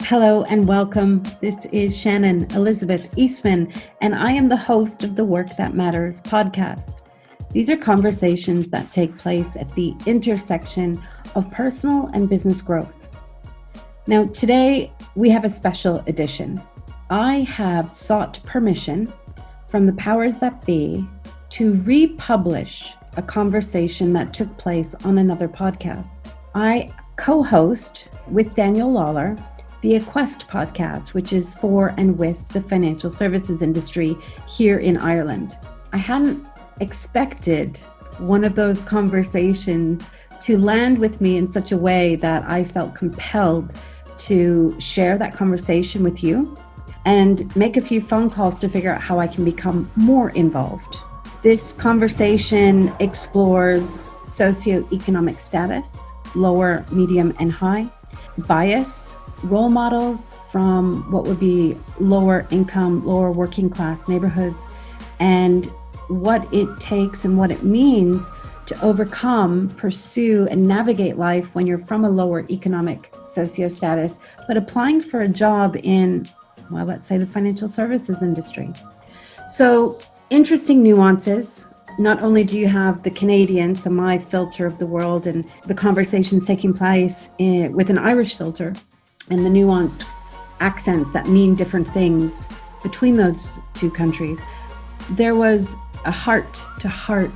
Hello and welcome. This is Shannon Elizabeth Eastman, and I am the host of the Work That Matters podcast. These are conversations that take place at the intersection of personal and business growth. Now, today we have a special edition. I have sought permission from the powers that be to republish a conversation that took place on another podcast. I co-host with Daniel Lawlor the Equest podcast, which is for and with the financial services industry here in Ireland. I hadn't expected one of those conversations to land with me in such a way that I felt compelled to share that conversation with you and make a few phone calls to figure out how I can become more involved. This conversation explores socio-economic status, lower, medium, and high, bias, role models from what would be lower income, lower working class neighborhoods, and what it takes and what it means to overcome, pursue, and navigate life when you're from a lower economic socio status, but applying for a job in, well, let's say the financial services industry. So interesting nuances. Not only do you have the Canadian, so my filter of the world and the conversations taking place with an Irish filter, and the nuanced accents that mean different things between those two countries. There was a heart-to-heart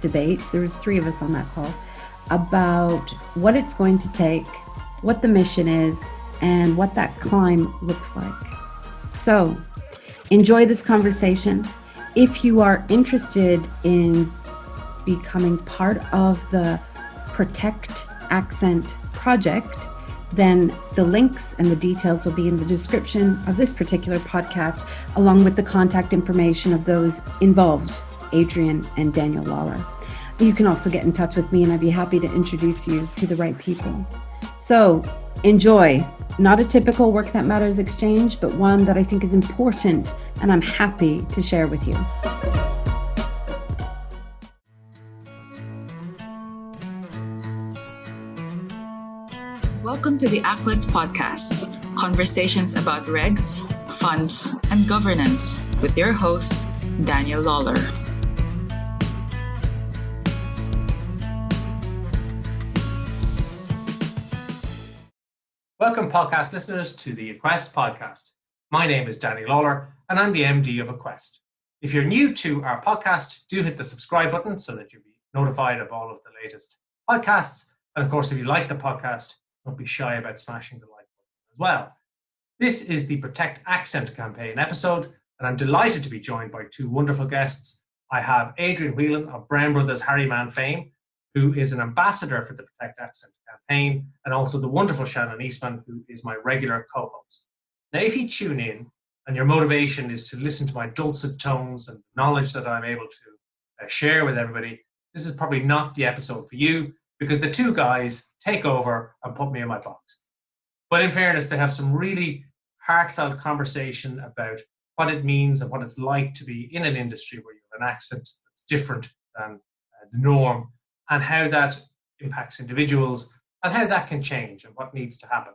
debate. There was three of us on that call about what it's going to take, what the mission is, and what that climb looks like. So enjoy this conversation. If you are interested in becoming part of the Protect Accent project, then the links and the details will be in the description of this particular podcast, along with the contact information of those involved, Adrian and Daniel Lawlor. You can also get in touch with me and I'd be happy to introduce you to the right people. So enjoy. Not a typical Work That Matters exchange, but one that I think is important and I'm happy to share with you. Welcome to the Equest podcast, conversations about regs, funds, and governance with your host, Daniel Lawlor. Welcome, podcast listeners, to the Equest podcast. My name is Daniel Lawlor, and I'm the MD of Equest. If you're new to our podcast, do hit the subscribe button so that you'll be notified of all of the latest podcasts. And of course, if you like the podcast, don't be shy about smashing the like button as well. This is the Protect Accent campaign episode, and I'm delighted to be joined by two wonderful guests. I have Adrian Whelan of Brown Brothers Harryman fame, who is an ambassador for the Protect Accent campaign, and also the wonderful Shannon Eastman, who is my regular co-host. Now, if you tune in and your motivation is to listen to my dulcet tones and knowledge that I'm able to share with everybody, this is probably not the episode for you, because the two guys take over and put me in my box. But in fairness, they have some really heartfelt conversation about what it means and what it's like to be in an industry where you have an accent that's different than the norm, and how that impacts individuals and how that can change and what needs to happen.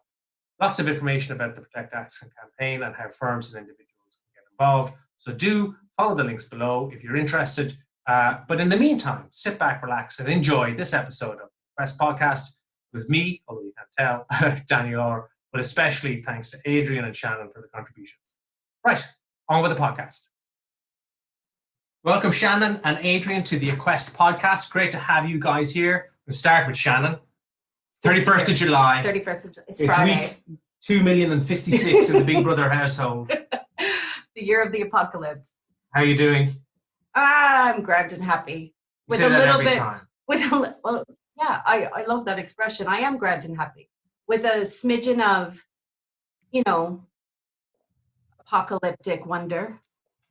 Lots of information about the Protect Accent campaign and how firms and individuals can get involved. So do follow the links below if you're interested. But in the meantime, sit back, relax, and enjoy this episode of the Equest podcast with me, although you can't tell, Daniel Lawlor, but especially thanks to Adrian and Shannon for the contributions. Right, on with the podcast. Welcome, Shannon and Adrian, to the Equest podcast. Great to have you guys here. We'll start with Shannon. 31st of July. 31st of July. It's Friday. Week 2,056,000 in the Big Brother household. The year of the apocalypse. How are you doing? I'm grand and happy. With a little bit. Time. Well, yeah, I love that expression. I am grand and happy. With a smidgen of, apocalyptic wonder,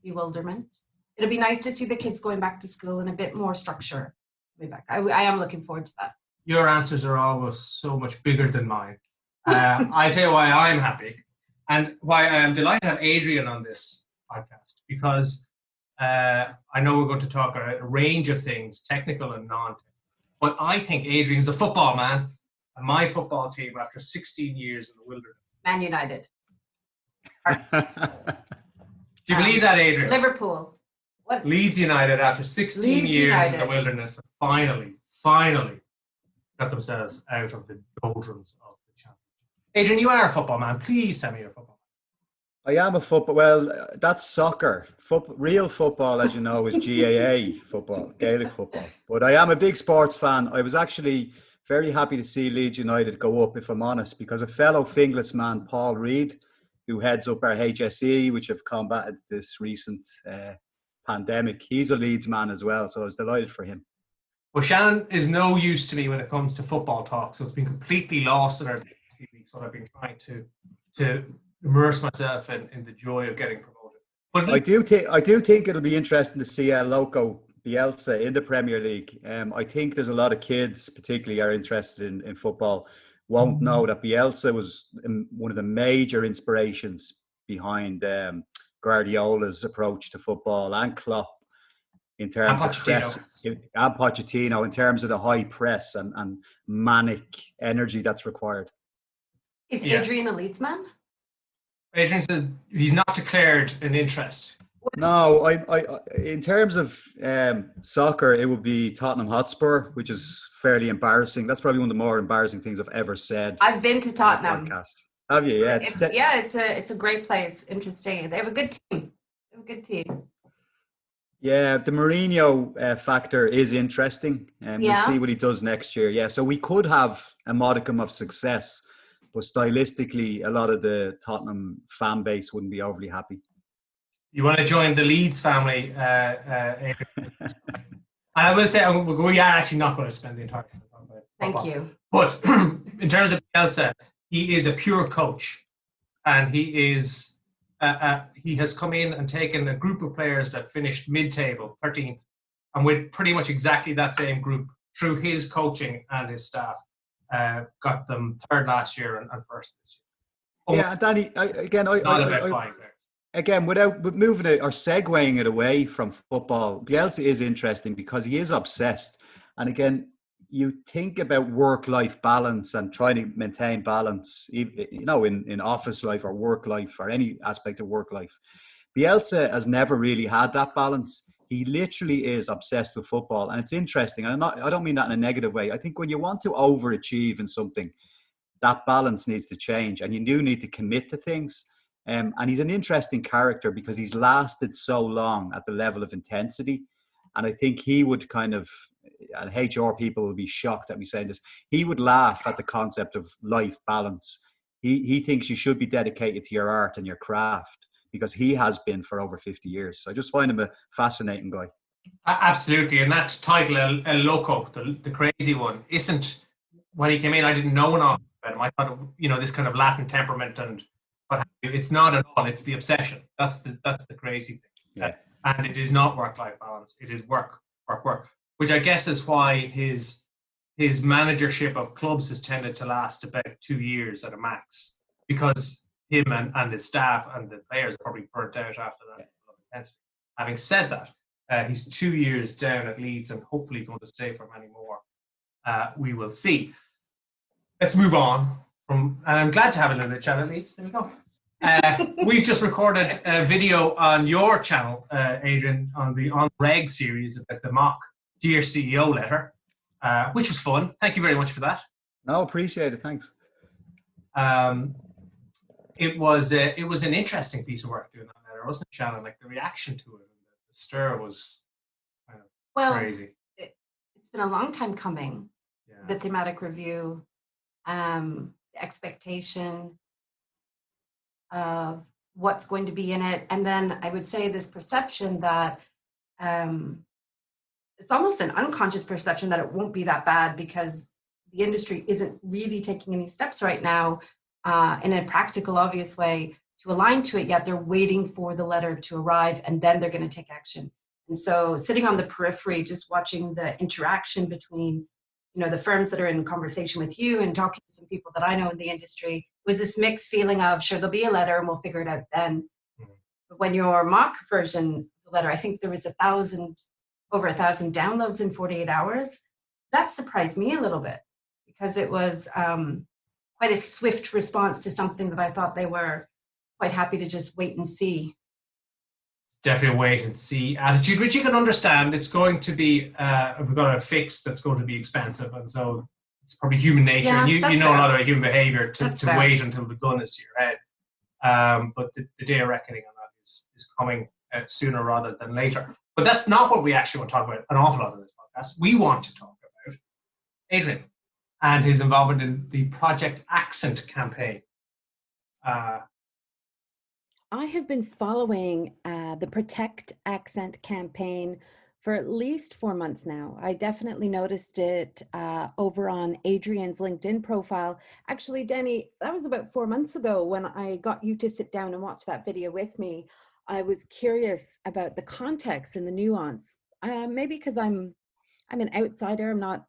bewilderment. It'll be nice to see the kids going back to school and a bit more structure. I am looking forward to that. Your answers are always so much bigger than mine. I tell you why I'm happy and why I am delighted to have Adrian on this podcast, because I know we're going to talk about a range of things, technical and non-technical. But I think Adrian's a football man. and my football team after 16 years in the wilderness. Man United. Do you believe that, Adrian? Liverpool. What? Leeds United, after 16 Leeds years in United. the wilderness, finally got themselves out of the doldrums of the championship. Adrian, you are a football man. Please tell me you're a football I am a football. Well, that's soccer. Real football, as you know, is GAA football, Gaelic football. But I am a big sports fan. I was actually very happy to see Leeds United go up, if I'm honest, because a fellow Finglas man, Paul Reid, who heads up our HSE, which have combated this recent pandemic, he's a Leeds man as well. So I was delighted for him. Well, Shannon is no use to me when it comes to football talk, so it's been completely lost in our few weeks. So I've been trying to immerse myself in the joy of getting promoted. But I do think it'll be interesting to see Loco Bielsa in the Premier League. I think there's a lot of kids, particularly, are interested in football, won't know that Bielsa was one of the major inspirations behind Guardiola's approach to football, and Klopp in terms of press, and Pochettino in terms of the high press and manic energy that's required. Is Adrian a Leeds man? Adrian said he's not declared an interest. No, I in terms of soccer, it would be Tottenham Hotspur, which is fairly embarrassing. That's probably one of the more embarrassing things I've ever said. I've been to Tottenham. Have you? Yeah, it's a great place. Interesting. They have a good team. Yeah, the Mourinho factor is interesting, and we'll see what he does next year. Yeah, so we could have a modicum of success, but stylistically, a lot of the Tottenham fan base wouldn't be overly happy. You want to join the Leeds family? And I will say we are actually not going to spend the entire time on it. Thank you. But in terms of Bielsa, he is a pure coach, and he is. He has come in and taken a group of players that finished mid-table, 13th, and with pretty much exactly that same group, through his coaching and his staff, got them third last year and first this year. Yeah, Danny, without moving it or segueing it away from football, Bielsa is interesting because he is obsessed. And again, you think about work-life balance and trying to maintain balance, in office life or work life or any aspect of work life. Bielsa has never really had that balance. He literally is obsessed with football, and it's interesting. And I don't mean that in a negative way. I think when you want to overachieve in something, that balance needs to change, and you do need to commit to things. And he's an interesting character because he's lasted so long at the level of intensity. And I think he would kind of, and HR people will be shocked at me saying this, he would laugh at the concept of life balance. He thinks you should be dedicated to your art and your craft because he has been for over 50 years. So I just find him a fascinating guy. Absolutely. And that title, El Loco, the crazy one, isn't, when he came in, I didn't know enough about him. I thought, this kind of Latin temperament and what have you. It's not at all. It's the obsession. That's the crazy thing. Yeah. And it is not work-life balance. It is work, which I guess is why his managership of clubs has tended to last about 2 years at a max, because him and his staff and the players are probably burnt out after that intensity. Having said that, he's 2 years down at Leeds and hopefully going to stay for many more. We will see. Let's move on and I'm glad to have a little bit of chat at Leeds. There we go. We've just recorded a video on your channel, Adrian, on the RURQ series about the mock Dear CEO letter, which was fun. Thank you very much for that. No, appreciate it. Thanks. It was an interesting piece of work doing that letter, wasn't it, Shannon? Like the reaction to it, the stir was kind of crazy. It's been a long time coming. Yeah. The thematic review, the expectation of what's going to be in it, and then I would say this perception that it's almost an unconscious perception that it won't be that bad because the industry isn't really taking any steps right now in a practical, obvious way to align to it, yet they're waiting for the letter to arrive and then they're going to take action. And so sitting on the periphery, just watching the interaction between the firms that are in conversation with you and talking to some people that I know in the industry, was this mixed feeling of, sure, there'll be a letter and we'll figure it out then. Mm-hmm. But when your mock version of the letter, I think there was over 1,000 downloads in 48 hours. That surprised me a little bit because it was quite a swift response to something that I thought they were quite happy to just wait and see. Definitely a wait and see attitude, which you can understand. It's going to be, we've got a fix that's going to be expensive. And so it's probably human nature. Yeah, And you know fair. a lot about human behavior to fair. wait until the gun is to your head. But the day of reckoning on that is coming sooner rather than later. But that's not what we actually want to talk about an awful lot of this podcast. We want to talk about Adrian and his involvement in the Project Accent campaign. I have been following the Protect Accent campaign for at least 4 months now. I definitely noticed it over on Adrian's LinkedIn profile. Actually, Danny, that was about 4 months ago when I got you to sit down and watch that video with me. I was curious about the context and the nuance. Maybe because I'm an outsider, I'm not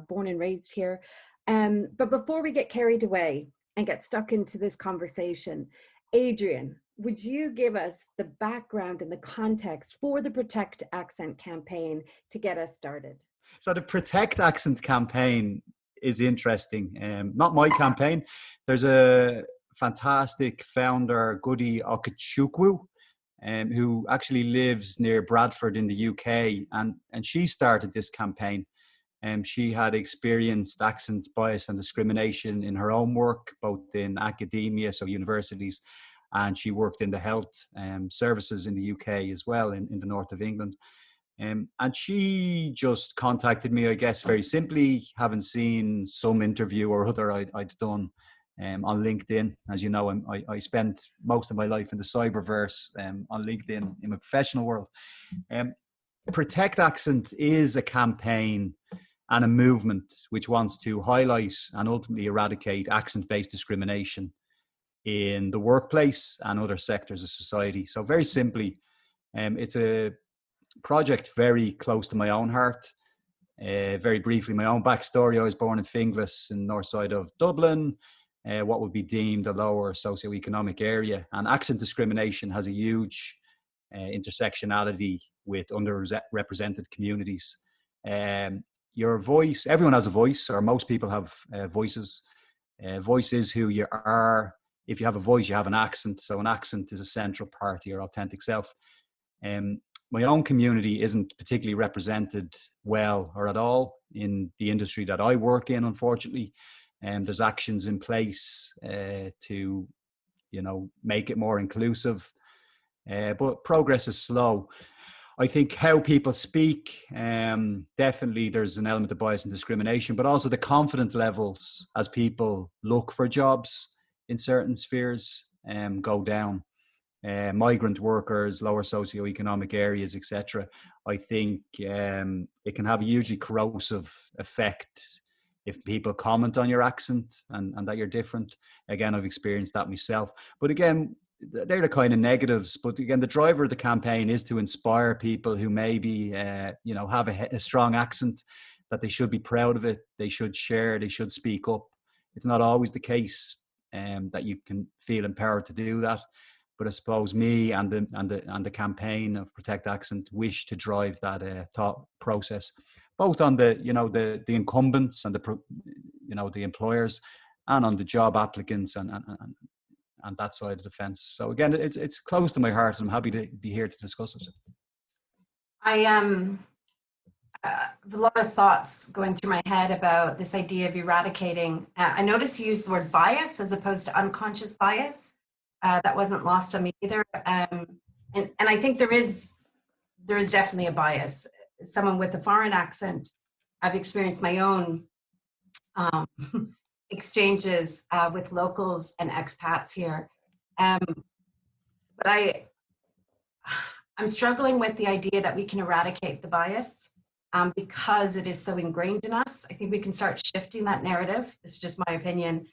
born and raised here. But before we get carried away and get stuck into this conversation, Adrian, would you give us the background and the context for the Protect Accent campaign to get us started? So the Protect Accent campaign is interesting. Not my campaign. There's a fantastic founder, Gudi Okechukwu, who actually lives near Bradford in the UK. And she started this campaign. She had experienced accent bias and discrimination in her own work, both in academia, so universities, and she worked in the health services in the UK as well, in the north of England. And she just contacted me, I guess, very simply, having seen some interview or other I'd done on LinkedIn. As you know, I spent most of my life in the cyberverse on LinkedIn in my professional world. Protect Accent is a campaign and a movement which wants to highlight and ultimately eradicate accent-based discrimination in the workplace and other sectors of society. So very simply, it's a project very close to my own heart. Very briefly, my own backstory: I was born in Finglas in the north side of Dublin, what would be deemed a lower socio-economic area. And accent discrimination has a huge intersectionality with underrepresented communities. Your voice, everyone has a voice, or most people have voices. Voice is who you are. If you have a voice, you have an accent. So an accent is a central part of your authentic self. My own community isn't particularly represented well or at all in the industry that I work in, unfortunately. There's actions in place to, make it more inclusive, but progress is slow. I think how people speak, definitely there's an element of bias and discrimination, but also the confidence levels as people look for jobs in certain spheres go down. Migrant workers, lower socioeconomic areas, etc. I think it can have a hugely corrosive effect if people comment on your accent and that you're different. Again, I've experienced that myself. But again, they're the kind of negatives. But again, the driver of the campaign is to inspire people who maybe, have a strong accent, that they should be proud of it. They should share. They should speak up. It's not always the case that you can feel empowered to do that. But I suppose me and the campaign of Protect Accent wish to drive that thought process, both on the incumbents and the employers, and on the job applicants and that side of the fence. So again, it's close to my heart, and I'm happy to be here to discuss it. I have a lot of thoughts going through my head about this idea of eradicating. I noticed you used the word bias as opposed to unconscious bias. That wasn't lost on me either. And I think there is definitely a bias. Someone with a foreign accent, I've experienced my own exchanges with locals and expats here. But I'm struggling with the idea that we can eradicate the bias because it is so ingrained in us. I think we can start shifting that narrative. It's just my opinion.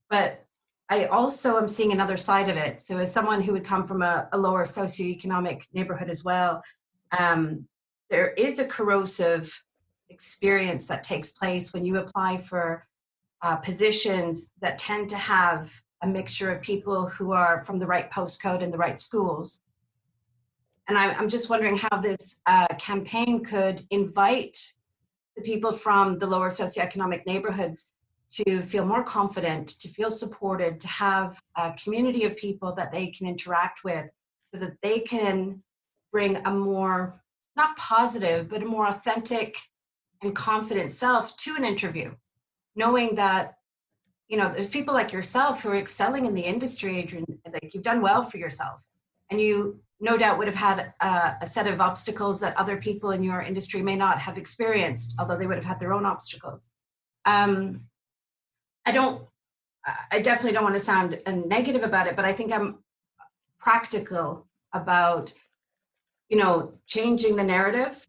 But I also am seeing another side of it. So as someone who would come from a lower socioeconomic neighborhood as well, there is a corrosive experience that takes place when you apply for positions that tend to have a mixture of people who are from the right postcode and the right schools. And I'm just wondering how this campaign could invite the people from the lower socioeconomic neighborhoods to feel more confident, to feel supported, to have a community of people that they can interact with so that they can bring a more, not positive, but a more authentic and confident self to an interview, knowing that, you know, there's people like yourself who are excelling in the industry, Adrian, like you've done well for yourself. And you no doubt would have had a set of obstacles that other people in your industry may not have experienced, although they would have had their own obstacles. I definitely don't want to sound negative about it, but I think I'm practical about, you know, changing the narrative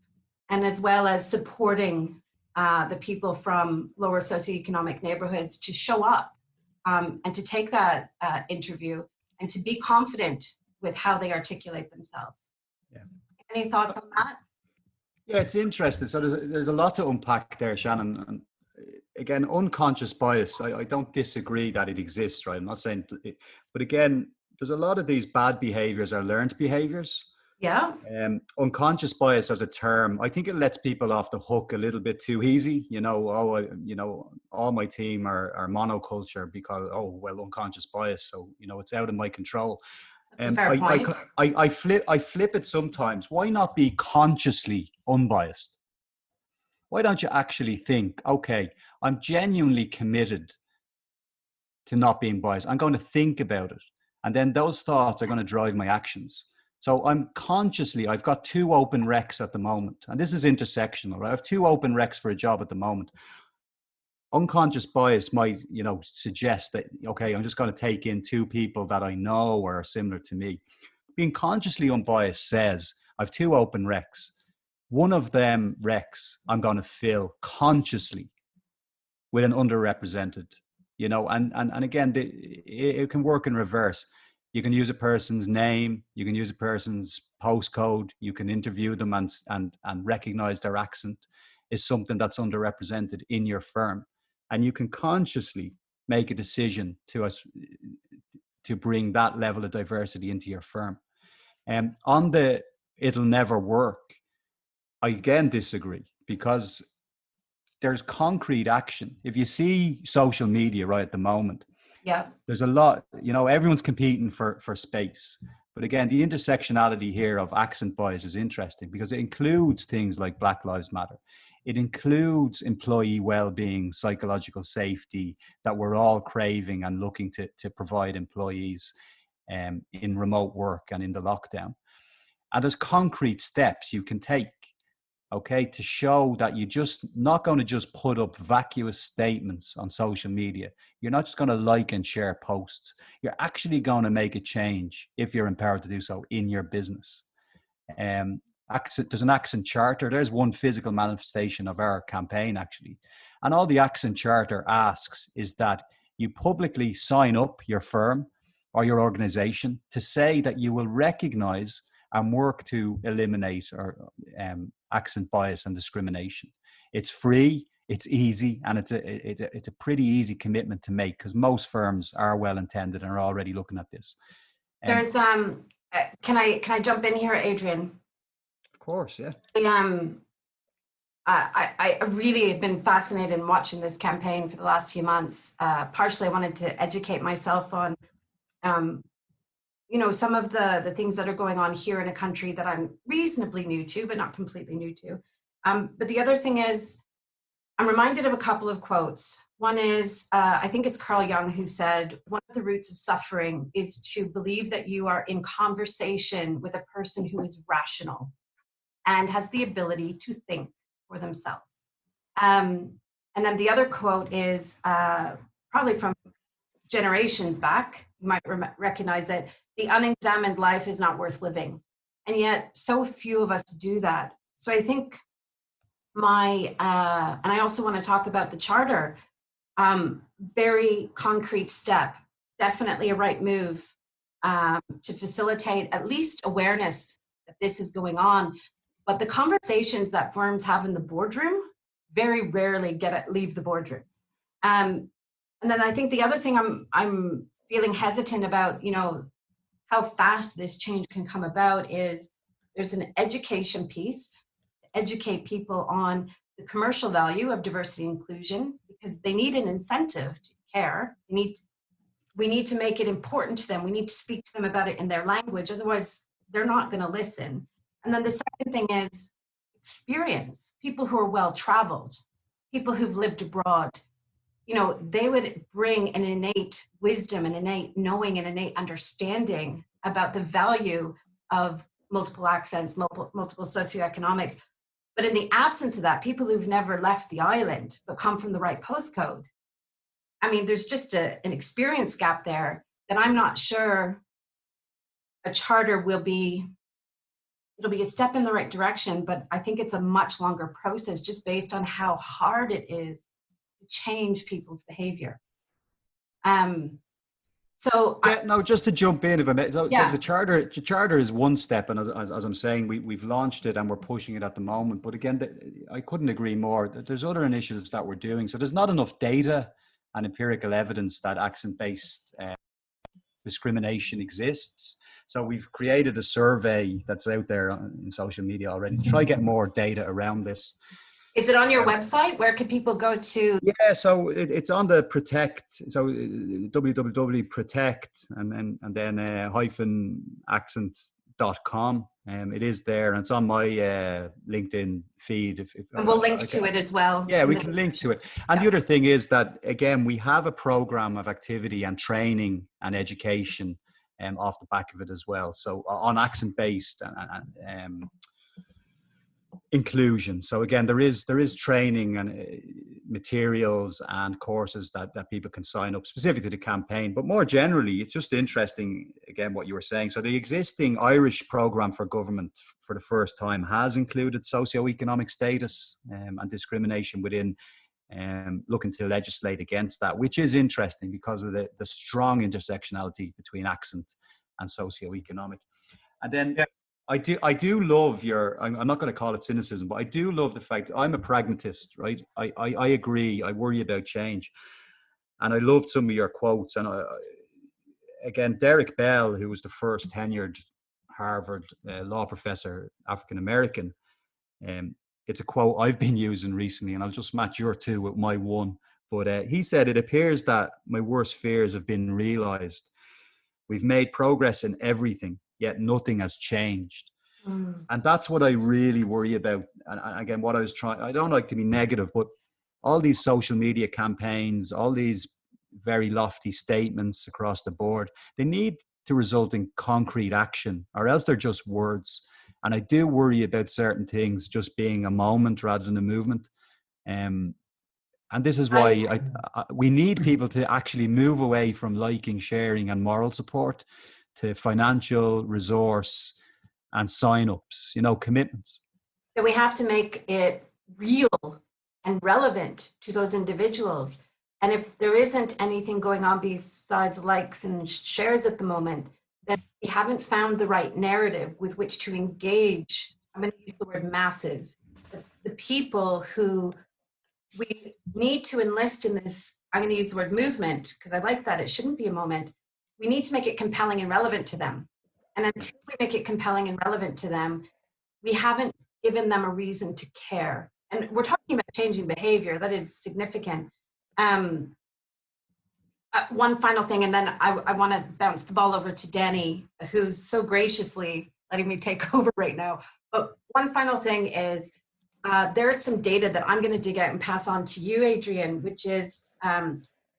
and as well as supporting the people from lower socioeconomic neighborhoods to show up and to take that interview and to be confident with how they articulate themselves. Yeah. Any thoughts on that? Yeah, it's interesting. So there's a lot to unpack there, Shannon. And again, unconscious bias, I don't disagree that it exists, right? I'm not saying, but again, there's a lot of these bad behaviors are learned behaviors. Yeah. Unconscious bias as a term, I think it lets people off the hook a little bit too easy. You know, all my team are monoculture because, unconscious bias. So, you know, it's out of my control. Fair point. I flip it sometimes. Why not be consciously unbiased? Why don't you actually think, okay, I'm genuinely committed to not being biased. I'm going to think about it. And then those thoughts are going to drive my actions. So I've got 2 open recs at the moment. And this is intersectional, right? I have 2 open recs for a job at the moment. Unconscious bias might, you know, suggest that, okay, I'm just going to take in 2 people that I know or are similar to me. Being consciously unbiased says, I've 2 open recs. One of them recs I'm going to fill consciously with an underrepresented, you know, and again, it can work in reverse. You can use a person's name, you can use a person's postcode, you can interview them and recognize their accent is something that's underrepresented in your firm. And you can consciously make a decision to bring that level of diversity into your firm. And on the it'll never work, I again disagree, because there's concrete action. If you see social media right at the moment, Yeah. there's a lot, you know, everyone's competing for space. But again, the intersectionality here of accent bias is interesting because it includes things like Black Lives Matter. It includes employee well-being, psychological safety that we're all craving and looking to provide employees in remote work and in the lockdown. And there's concrete steps you can take, okay, to show that you're just not going to just put up vacuous statements on social media. You're not just going to like and share posts. You're actually going to make a change if you're empowered to do so in your business. There's an accent charter. There's one physical manifestation of our campaign, actually. And all the accent charter asks is that you publicly sign up your firm or your organization to say that you will recognize and work to eliminate accent bias and discrimination. It's free, it's easy, and it's a pretty easy commitment to make because most firms are well intended and are already looking at this. There's can I jump in here, Adrian? Of course, yeah. I really have been fascinated in watching this campaign for the last few months. Partially, I wanted to educate myself on, you know, some of the things that are going on here in a country that I'm reasonably new to, but not completely new to. But the other thing is, I'm reminded of a couple of quotes. One is, I think it's Carl Jung who said, one of the roots of suffering is to believe that you are in conversation with a person who is rational and has the ability to think for themselves. And then the other quote is probably from generations back. You might recognize it. The unexamined life is not worth living. And yet so few of us do that. So I think and I also want to talk about the charter, very concrete step, definitely a right move to facilitate at least awareness that this is going on. But the conversations that firms have in the boardroom very rarely leave the boardroom. And then I think the other thing I'm feeling hesitant about, you know, how fast this change can come about is there's an education piece to educate people on the commercial value of diversity and inclusion, because they need an incentive to care. We need to make it important to them. We need to speak to them about it in their language. Otherwise, they're not going to listen. And then the second thing is experience. People who are well-traveled, people who've lived abroad, you know, they would bring an innate wisdom, an innate knowing, an innate understanding about the value of multiple accents, multiple socioeconomics. But in the absence of that, people who've never left the island but come from the right postcode, I mean, there's just an experience gap there that I'm not sure a charter will be. It'll be a step in the right direction, but I think it's a much longer process just based on how hard it is to change people's behavior. Just to jump in, if I may. So Yeah. the charter is one step, and as I'm saying, we've launched it and we're pushing it at the moment. But again, I couldn't agree more. There's other initiatives that we're doing. So there's not enough data and empirical evidence that accent-based discrimination exists. So we've created a survey that's out there in social media already to try to get more data around this. Is it on your website? Where can people go to? Yeah, so it's on the Protect, so www.protect and then hyphen accent.com. It is there, and it's on my LinkedIn feed. And we'll link to it as well. Yeah, we can link to it. And the other thing is that, again, we have a program of activity and training and education off the back of it as well. So on accent-based and inclusion. So again, there is training and materials and courses that people can sign up specifically to the campaign. But more generally, it's just interesting, again, what you were saying. So the existing Irish programme for government for the first time has included socio-economic status and discrimination within looking to legislate against that, which is interesting because of the strong intersectionality between accent and socio-economic. And then I do love I'm not going to call it cynicism, but I do love the fact I'm a pragmatist, right? I agree. I worry about change. And I loved some of your quotes. And again, Derek Bell, who was the first tenured Harvard law professor, African-American, it's a quote I've been using recently, and I'll just match your two with my one. But he said, "It appears that my worst fears have been realized. We've made progress in everything, yet nothing has changed." And that's what I really worry about. And again, what I don't like to be negative, but all these social media campaigns, all these very lofty statements across the board, they need to result in concrete action, or else they're just words. And I do worry about certain things just being a moment rather than a movement. And this is why we need people to actually move away from liking, sharing, and moral support to financial resource and sign-ups, commitments. So we have to make it real and relevant to those individuals. And if there isn't anything going on besides likes and shares at the moment, then we haven't found the right narrative with which to engage. I'm going to use the word masses, the people who we need to enlist in this. I'm going to use the word movement because I like that. It shouldn't be a moment. We need to make it compelling and relevant to them. And until we make it compelling and relevant to them, we haven't given them a reason to care. And we're talking about changing behavior. That is significant. One final thing, and then I want to bounce the ball over to Danny, who's so graciously letting me take over right now. But one final thing is there's some data that I'm going to dig out and pass on to you, Adrian, which is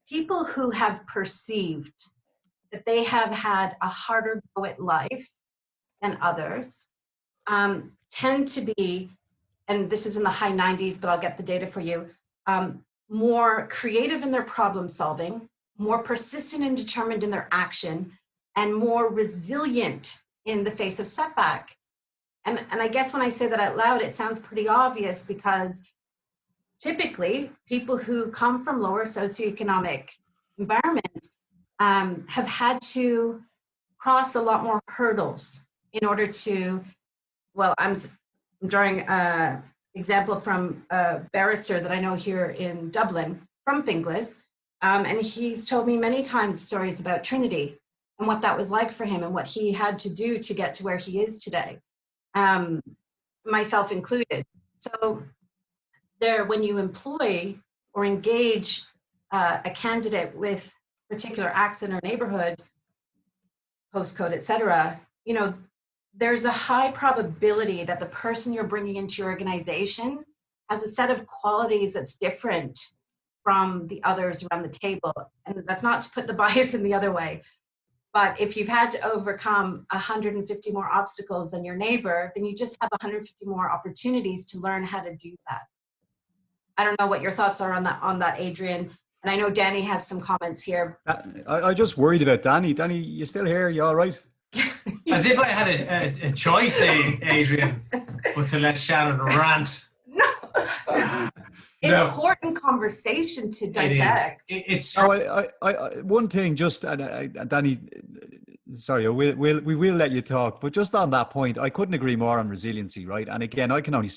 people who have perceived that they have had a harder go at life than others tend to be, and this is in the high 90s, but I'll get the data for you, more creative in their problem solving, more persistent and determined in their action, and more resilient in the face of setback. And I guess when I say that out loud, it sounds pretty obvious because typically people who come from lower socioeconomic environments have had to cross a lot more hurdles in order to, well, I'm drawing an example from a barrister that I know here in Dublin from Finglas, and he's told me many times stories about Trinity and what that was like for him and what he had to do to get to where he is today, myself included. So there, when you employ or engage a candidate with particular accent or neighborhood, postcode, et cetera, there's a high probability that the person you're bringing into your organization has a set of qualities that's different from the others around the table. And that's not to put the bias in the other way. But if you've had to overcome 150 more obstacles than your neighbor, then you just have 150 more opportunities to learn how to do that. I don't know what your thoughts are on that, Adrian. And I know Danny has some comments here. I just worried about Danny. Danny, you still here? You all right? As if I had a choice, Adrian, but to let Shannon rant. No. Important conversation to dissect. It's one thing, just Danny. Sorry, we will let you talk, but just on that point, I couldn't agree more on resiliency, right? And again, I can only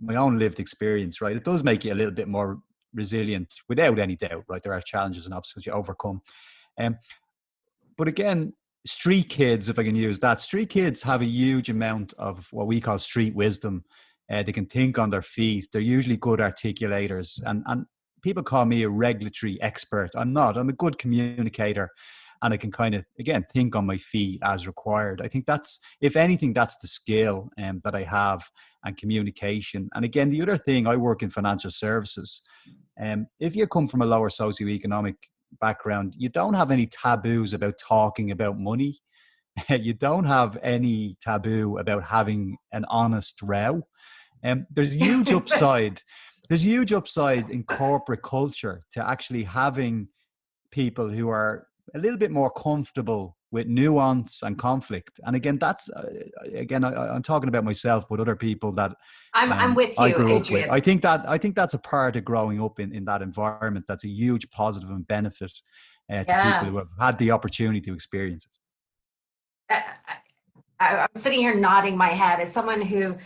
my own lived experience, right? It does make you a little bit more resilient, without any doubt, right? There are challenges and obstacles you overcome, but again, street kids, if I can use that, street kids have a huge amount of what we call street wisdom. They can think on their feet. They're usually good articulators. And people call me a regulatory expert. I'm not. I'm a good communicator. And I can kind of, again, think on my feet as required. I think that's, if anything, that's the skill that I have, and communication. And again, the other thing, I work in financial services. If you come from a lower socioeconomic background, you don't have any taboos about talking about money. You don't have any taboo about having an honest row. There's a huge upside. There's a huge upside in corporate culture to actually having people who are a little bit more comfortable with nuance and conflict. And again, that's I'm talking about myself, but other people that I'm with you, I grew Adrian. up with. I think that's a part of growing up in that environment. That's a huge positive and benefit to people who have had the opportunity to experience it. I'm sitting here nodding my head as someone who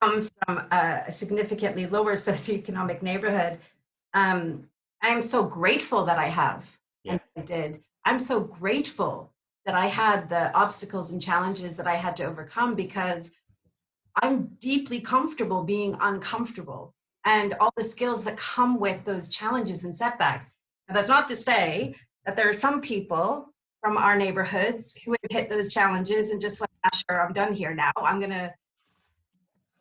comes from a significantly lower socioeconomic neighborhood. I am so grateful that I have, and I did. I'm so grateful that I had the obstacles and challenges that I had to overcome, because I'm deeply comfortable being uncomfortable, and all the skills that come with those challenges and setbacks. And that's not to say that there are some people from our neighborhoods who would hit those challenges and just went, sure, I'm done here now. I'm going to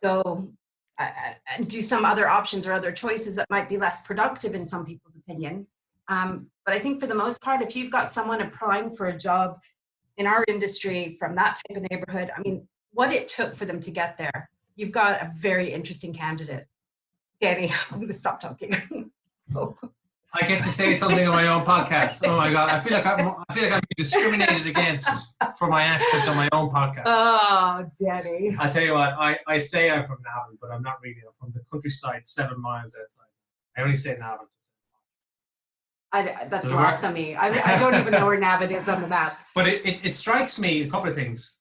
go and do some other options or other choices that might be less productive in some people's opinion. But I think for the most part, if you've got someone applying for a job in our industry from that type of neighborhood, I mean, what it took for them to get there, you've got a very interesting candidate. Danny, I'm going to stop talking. I get to say something on my own podcast. Oh my God, I feel like I'm being discriminated against for my accent on my own podcast. Oh, Danny. I tell you what, I say I'm from Navan, but I'm not really. I'm from the countryside, 7 miles outside. I only say Navan. That's lost on me. I don't even know where Navan is on the map. But it strikes me a couple of things.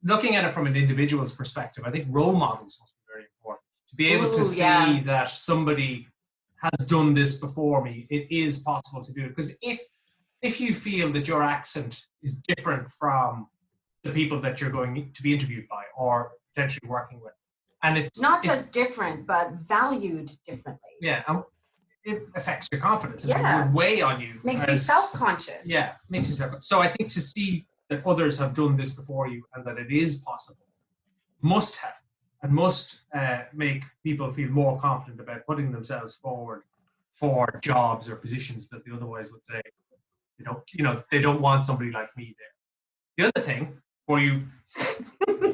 Looking at it from an individual's perspective, I think role models must be very important. To be able to see that somebody has done this before me, it is possible to do it. Because if you feel that your accent is different from the people that you're going to be interviewed by or potentially working with, and it's not just different, but valued differently. Yeah, it affects your confidence. It would weigh on you. Makes you self-conscious. Yeah, makes you self-conscious. So I think to see that others have done this before you and that it is possible must make people feel more confident about putting themselves forward for jobs or positions that they otherwise would say, they don't want somebody like me there. The other thing, before you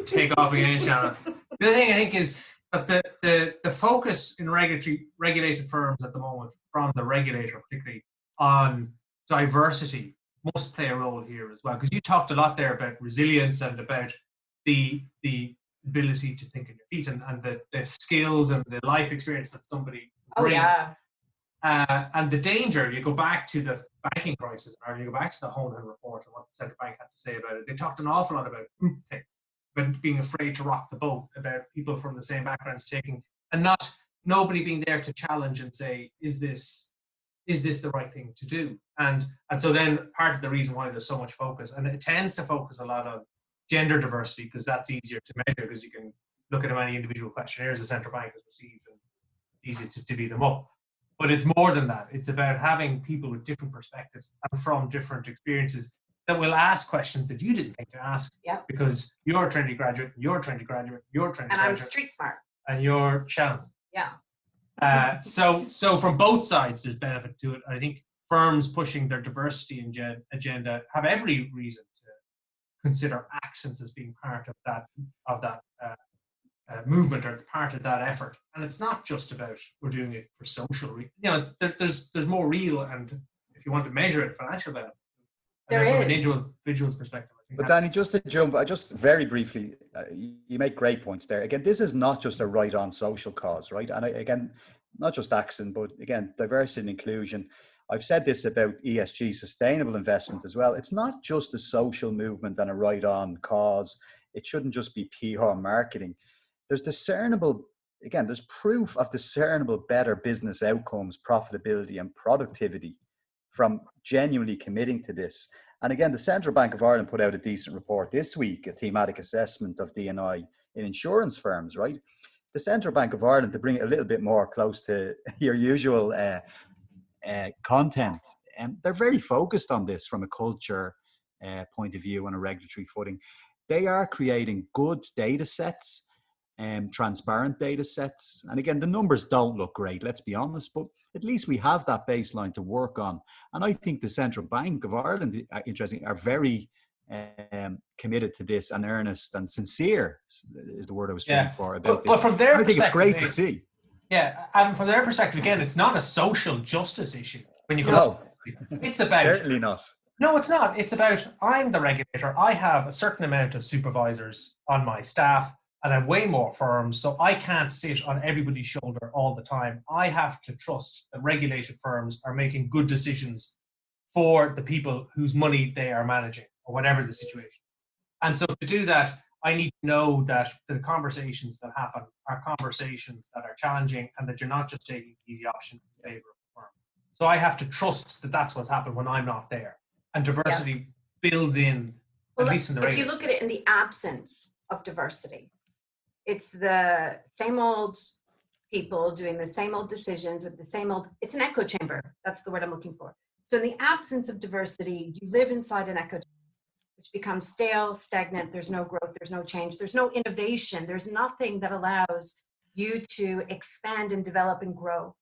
take off again, Shannon, the other thing I think is that the focus in regulated firms at the moment, from the regulator particularly, on diversity must play a role here as well. Because you talked a lot there about resilience and about the ability to think on your feet and the skills and the life experience that somebody brings. And the danger, you go back to the banking crisis, or you go back to the Honan report and what the central bank had to say about it. They talked an awful lot about being afraid to rock the boat, about people from the same backgrounds taking, and nobody being there to challenge and say, is this the right thing to do? And so then part of the reason why there's so much focus, and it tends to focus a lot on gender diversity, because that's easier to measure, because you can look at how many individual questionnaires the central bank has received and easy to divvy them up. But it's more than that. It's about having people with different perspectives and from different experiences that will ask questions that you didn't think to ask. Yep. Because you're a trendy graduate, you're a trendy graduate, you're a trendy And graduate. I'm street smart. And you're Shannon. Yeah. So from both sides, there's benefit to it. I think firms pushing their diversity agenda have every reason to consider accents as being part of that movement or part of that effort. And it's not just about we're doing it for social reasons. There's more real, and if you want to measure it, financial benefit. There from is. an individual's perspective. But Danny, just to jump, just very briefly, you make great points there. Again, this is not just a right-on social cause, right? And again, not just accent, but again, diversity and inclusion. I've said this about ESG, sustainable investment as well. It's not just a social movement and a right-on cause. It shouldn't just be PR marketing. There's there's proof of discernible better business outcomes, profitability and productivity from genuinely committing to this. And again, the Central Bank of Ireland put out a decent report this week, a thematic assessment of D&I in insurance firms, right? The Central Bank of Ireland, to bring it a little bit more close to your usual content, and they're very focused on this from a culture point of view and a regulatory footing. They are creating good data sets, transparent data sets. And again, the numbers don't look great, let's be honest, but at least we have that baseline to work on. And I think the Central Bank of Ireland, interesting, are very committed to this and earnest and sincere is the word I was looking for about this. But from their perspective, I think it's great to see. Yeah, and from their perspective, again, it's not a social justice issue. When you go, no, it's about certainly not. No, it's not. It's about I'm the regulator. I have a certain amount of supervisors on my staff, and I have way more firms, so I can't sit on everybody's shoulder all the time. I have to trust that regulated firms are making good decisions for the people whose money they are managing, or whatever the situation. And so to do that, I need to know that the conversations that happen are conversations that are challenging and that you're not just taking the easy option in favor of the firm. So I have to trust that that's what's happened when I'm not there. And diversity builds in, at least in the if you look at it in the absence of diversity, it's the same old people doing the same old decisions with the same old, it's an echo chamber. That's the word I'm looking for. So in the absence of diversity, you live inside an echo chamber, which becomes stale, stagnant. There's no growth, there's no change, there's no innovation. There's nothing that allows you to expand and develop and grow.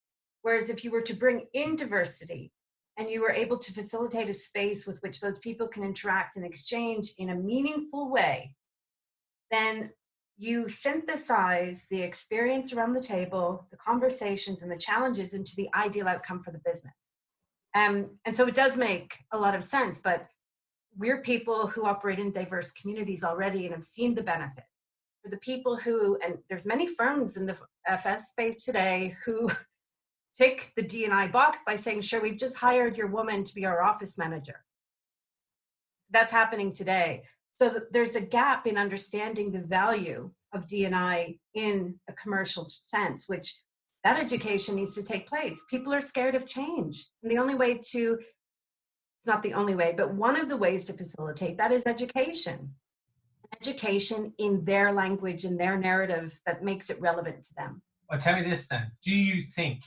Whereas if you were to bring in diversity and you were able to facilitate a space with which those people can interact and exchange in a meaningful way, then you synthesize the experience around the table, the conversations and the challenges into the ideal outcome for the business. And so it does make a lot of sense, but we're people who operate in diverse communities already and have seen the benefit. For the people who, and there's many firms in the FS space today who tick the D&I box by saying, sure, we've just hired your woman to be our office manager. That's happening today. So there's a gap in understanding the value of D&I in a commercial sense, which that education needs to take place. People are scared of change. And the only way to, it's not the only way, but one of the ways to facilitate that is education. Education in their language, in their narrative that makes it relevant to them. Well, tell me this then. Do you think,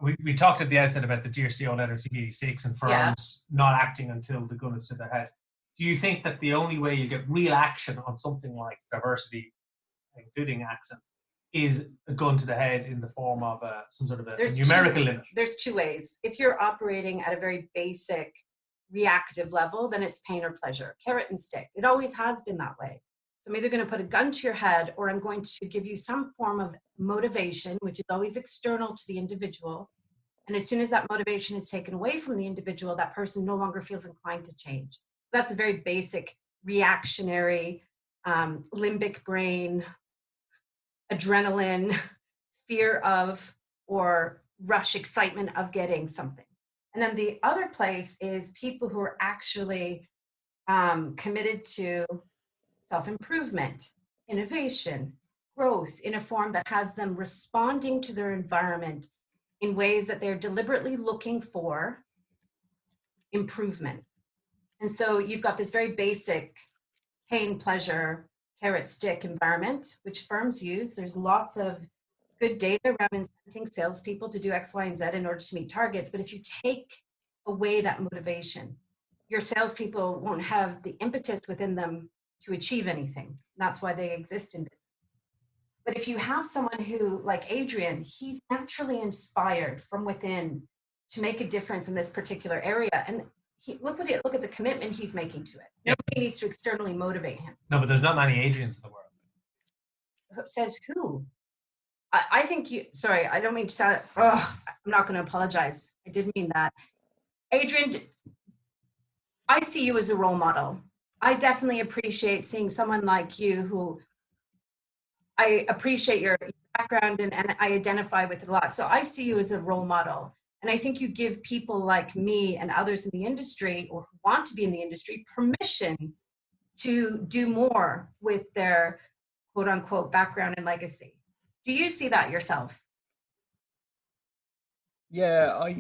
we talked at the outset about the Dear CEO letter CE6 and firms not acting until the gun is to their head. Do you think that the only way you get real action on something like diversity, including accent, is a gun to the head in the form of some sort of a numerical limit? There's two ways. If you're operating at a very basic reactive level, then it's pain or pleasure, carrot and stick. It always has been that way. So I'm either going to put a gun to your head or I'm going to give you some form of motivation, which is always external to the individual. And as soon as that motivation is taken away from the individual, that person no longer feels inclined to change. That's a very basic reactionary, limbic brain, adrenaline, fear of, or rush excitement of getting something. And then the other place is people who are actually committed to self-improvement, innovation, growth in a form that has them responding to their environment in ways that they're deliberately looking for improvement. And so you've got this very basic pain, pleasure, carrot, stick environment, which firms use. There's lots of good data around incenting salespeople to do X, Y, and Z in order to meet targets. But if you take away that motivation, your salespeople won't have the impetus within them to achieve anything. That's why they exist in business. But if you have someone who, like Adrian, he's naturally inspired from within to make a difference in this particular area. And look at the commitment he's making to it. Nobody needs to externally motivate him. No, but there's not many Adrians in the world. Says who? I think you, sorry, I don't mean to sound, I'm not going to apologize. I didn't mean that. Adrian, I see you as a role model. I definitely appreciate seeing someone like you who I appreciate your background and I identify with it a lot. So I see you as a role model. And I think you give people like me and others in the industry or who want to be in the industry permission to do more with their quote unquote background and legacy. Do you see that yourself? Yeah,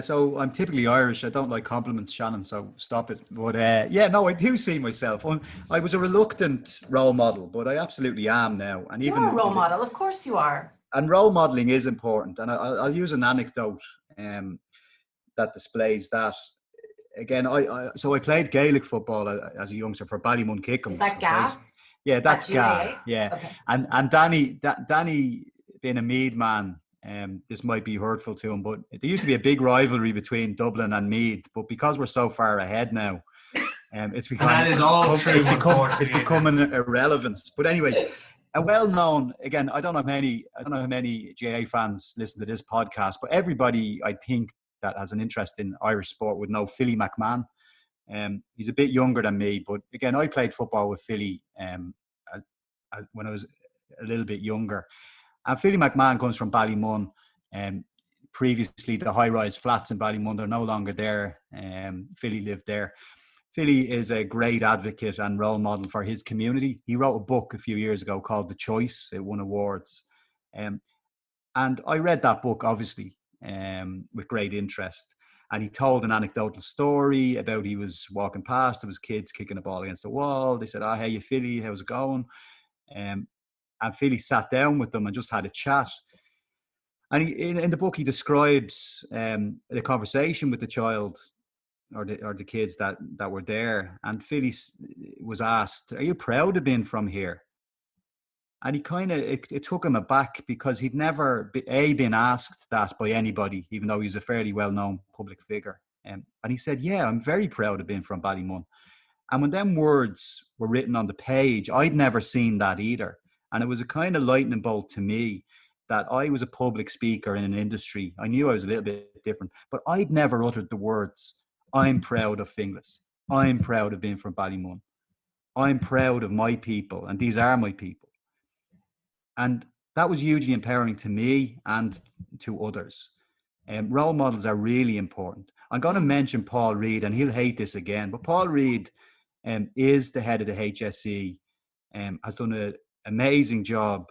so I'm typically Irish. I don't like compliments, Shannon, so stop it. But no, I do see myself. I was a reluctant role model, but I absolutely am now. And You're a role model, of course you are. And role modeling is important. And I'll use an anecdote that displays that. Again, I played Gaelic football as a youngster for Ballymun Kickham. Is that GA? Yeah, that's GA. Yeah, okay. And Danny being a Meath man, this might be hurtful to him, but there used to be a big rivalry between Dublin and Meath. But because we're so far ahead now, it's becoming irrelevant. But anyway, a well-known, again, I don't know how many GA fans listen to this podcast, but everybody I think that has an interest in Irish sport would know Philly McMahon. He's a bit younger than me, but again, I played football with Philly when I was a little bit younger. And Philly McMahon comes from Ballymun. Previously, the high-rise flats in Ballymun, they're no longer there. Philly lived there. Philly is a great advocate and role model for his community. He wrote a book a few years ago called The Choice. It won awards. And I read that book, obviously, with great interest. And he told an anecdotal story about he was walking past, there was kids kicking a ball against the wall. They said, hey, you Philly, how's it going? And Philly sat down with them and just had a chat. And in the book, he describes the conversation with the child or the kids that were there. And Philly was asked, are you proud of being from here? And he kind of, it took him aback because he'd never been asked that by anybody, even though he was a fairly well-known public figure. And he said, yeah, I'm very proud of being from Ballymun. And when them words were written on the page, I'd never seen that either. And it was a kind of lightning bolt to me that I was a public speaker in an industry. I knew I was a little bit different, but I'd never uttered the words, I'm proud of Finglas. I'm proud of being from Ballymun. I'm proud of my people, and these are my people. And that was hugely empowering to me and to others. Role models are really important. I'm going to mention Paul Reid, and he'll hate this again, but Paul Reid is the head of the HSE, has done an amazing job.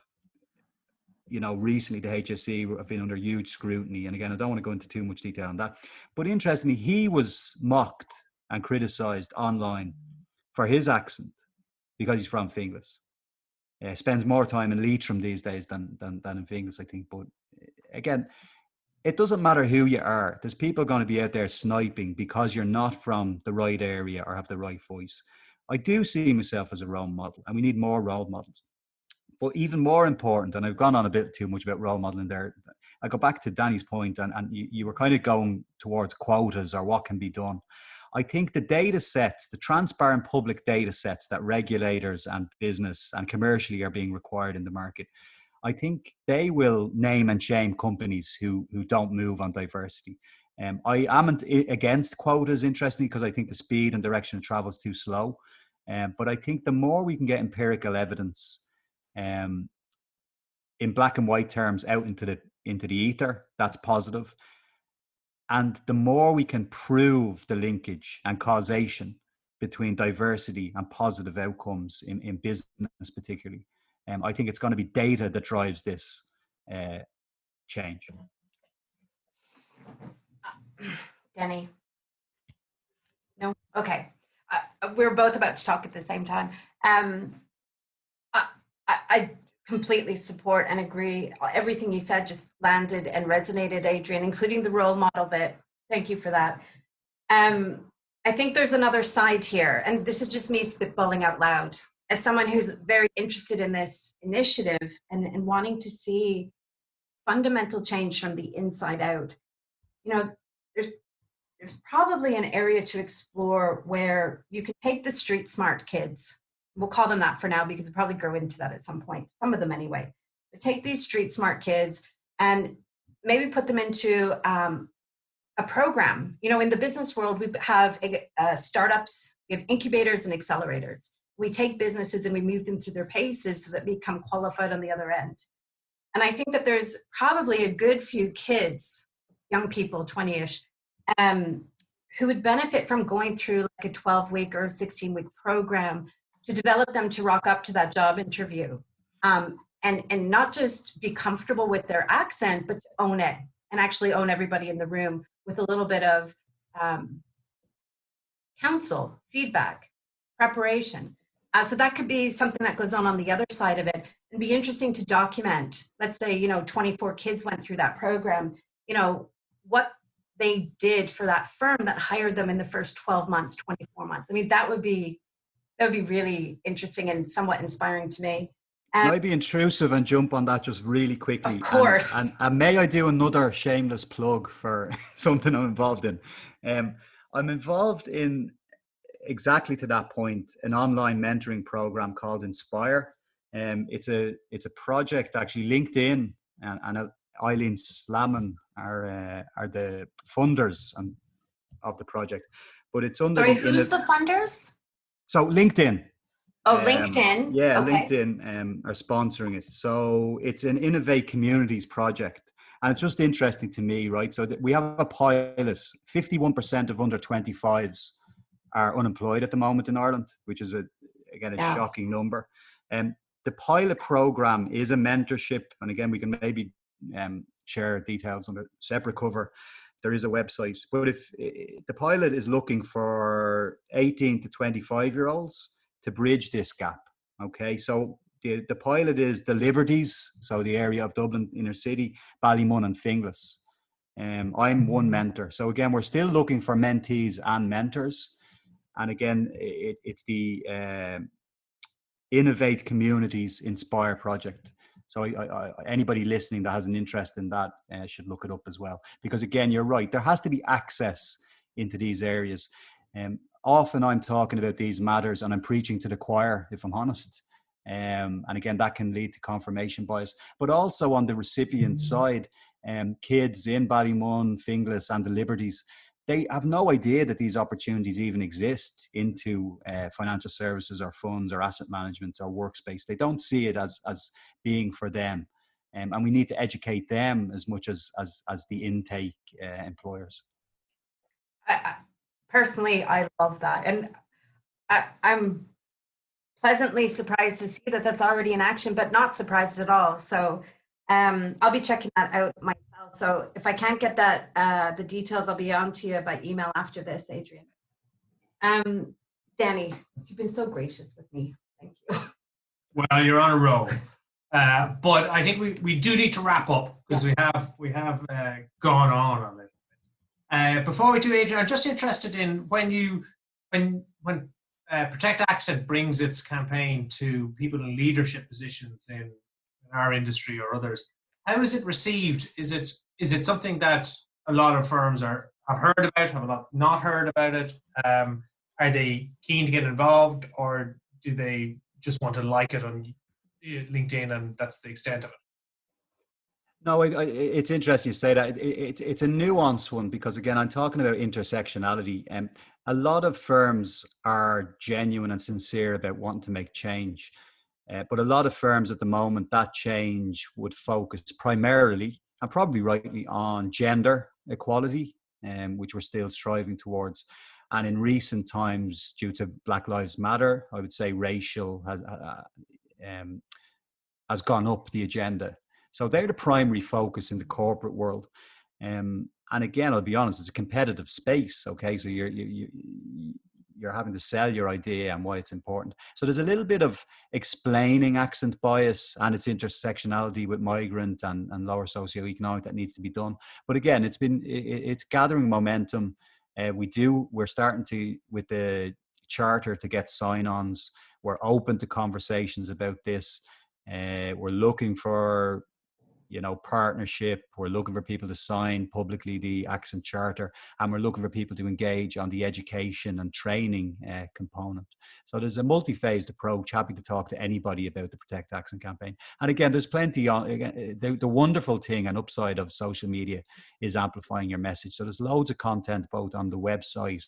You know, recently the HSE have been under huge scrutiny. And again, I don't want to go into too much detail on that. But interestingly, he was mocked and criticised online for his accent because he's from Finglas. Spends more time in Leitrim these days than in Finglas, I think. But again, it doesn't matter who you are. There's people going to be out there sniping because you're not from the right area or have the right voice. I do see myself as a role model, and we need more role models. But even more important, and I've gone on a bit too much about role modeling there, I go back to Danny's point, and you were kind of going towards quotas or what can be done. I think the data sets, the transparent public data sets that regulators and business and commercially are being required in the market, I think they will name and shame companies who don't move on diversity. I am against quotas, interestingly, because I think the speed and direction of travel is too slow. But I think the more we can get empirical evidence in black and white terms out into the ether, that's positive. And the more we can prove the linkage and causation between diversity and positive outcomes in business particularly, I think it's going to be data that drives this change. Danny? No? Okay. We're both about to talk at the same time. I completely support and agree. Everything you said just landed and resonated, Adrian, including the role model bit. Thank you for that. I think there's another side here, and this is just me spitballing out loud. As someone who's very interested in this initiative and wanting to see fundamental change from the inside out, you know, there's probably an area to explore where you can take the street smart kids. We'll call them that for now because we'll probably grow into that at some point, some of them anyway. But take these street smart kids and maybe put them into a program. You know, in the business world, we have startups, we have incubators and accelerators. We take businesses and we move them through their paces so that they become qualified on the other end. And I think that there's probably a good few kids, young people, 20-ish, who would benefit from going through like a 12-week or a 16-week program to develop them to rock up to that job interview. And not just be comfortable with their accent, but to own it and actually own everybody in the room with a little bit of counsel, feedback, preparation. So that could be something that goes on the other side of it. It'd be interesting to document, let's say, 24 kids went through that program, what they did for that firm that hired them in the first 12 months, 24 months. I mean, that would be really interesting and somewhat inspiring to me. Can I be intrusive and jump on that just really quickly? Of course. And may I do another shameless plug for something I'm involved in? I'm involved in, exactly to that point, an online mentoring program called Inspire. It's a project, actually. LinkedIn and Eileen Slamon are the funders of the project. But it's under. Sorry, who's the funders? So LinkedIn. Oh, LinkedIn. Yeah, okay. LinkedIn are sponsoring it. So it's an Innovate Communities project. And it's just interesting to me, right? So that we have a pilot. 51% of under 25s are unemployed at the moment in Ireland, which is, again, a shocking number. The pilot program is a mentorship. And again, we can maybe share details on a separate cover. There is a website. But if the pilot is looking for 18 to 25-year-olds to bridge this gap, okay? So the pilot is the Liberties, so the area of Dublin inner city, Ballymun and Finglas. I'm one mentor. So again, we're still looking for mentees and mentors. And again, it's the Innovate Communities Inspire project. So anybody listening that has an interest in that should look it up as well. Because again, you're right, there has to be access into these areas. Often I'm talking about these matters and I'm preaching to the choir, if I'm honest. And again, that can lead to confirmation bias. But also on the recipient side, kids in Ballymun, Finglas and the Liberties, they have no idea that these opportunities even exist into financial services or funds or asset management or workspace. They don't see it as being for them. And we need to educate them as much as the intake employers. Personally, I love that. And I'm pleasantly surprised to see that that's already in action, but not surprised at all. So I'll be checking that out myself. So if I can't get that, the details, I'll be on to you by email after this, Adrian. Danny, you've been so gracious with me. Thank you. Well, you're on a roll. But I think we do need to wrap up because we have gone on a little bit. Before we do, Adrian, I'm just interested in when Protect Accent brings its campaign to people in leadership positions in our industry or others. How is it received? Is it something that a lot of firms have heard about, have a lot not heard about it? Are they keen to get involved, or do they just want to like it on LinkedIn and that's the extent of it? No, it's interesting you say that. It's a nuanced one because, again, I'm talking about intersectionality. And a lot of firms are genuine and sincere about wanting to make change. But a lot of firms at the moment, that change would focus primarily, and probably rightly, on gender equality, which we're still striving towards. And in recent times, due to Black Lives Matter, I would say racial has gone up the agenda. So they're the primary focus in the corporate world. And again, I'll be honest, it's a competitive space. Okay, so you're you're having to sell your idea and why it's important. So there's a little bit of explaining accent bias and its intersectionality with migrant and lower socioeconomic that needs to be done. But again, it's gathering momentum. We're starting to, with the charter, to get sign-ons. We're open to conversations about this. We're looking for partnership. We're looking for people to sign publicly the accent charter, and we're looking for people to engage on the education and training component. So there's a multi-phased approach. Happy to talk to anybody about the Protect Accent campaign. And again, there's plenty on. The wonderful thing and upside of social media is amplifying your message. So there's loads of content both on the website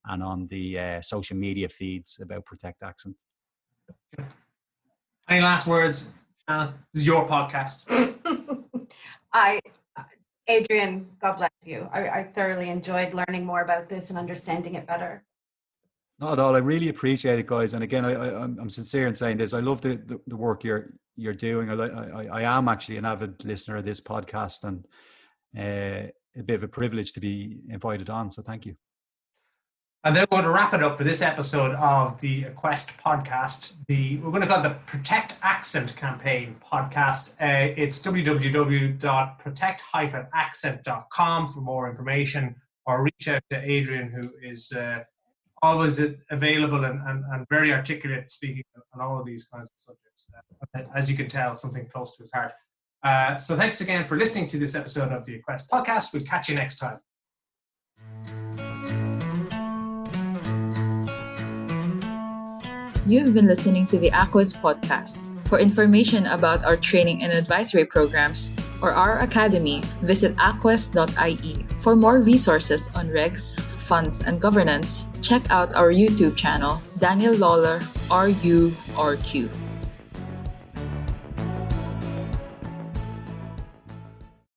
and on the social media feeds about Protect Accent. Any last words, Shannon? This is your podcast. Adrian, God bless you. I thoroughly enjoyed learning more about this and understanding it better. Not at all. I really appreciate it, guys. And again, I'm sincere in saying this. I love the work you're doing. I am actually an avid listener of this podcast, and a bit of a privilege to be invited on. So thank you. And then we're going to wrap it up for this episode of the Quest podcast. We're going to call it the Protect Accent Campaign podcast. It's www.protect-accent.com for more information, or reach out to Adrian, who is always available and very articulate speaking on all of these kinds of subjects. As you can tell, something close to his heart. So thanks again for listening to this episode of the Quest podcast. We'll catch you next time. You've been listening to the Aquas podcast. For information about our training and advisory programs or our academy, visit aquas.ie. For more resources on regs, funds, and governance, check out our YouTube channel, Daniel Lawlor, RURQ.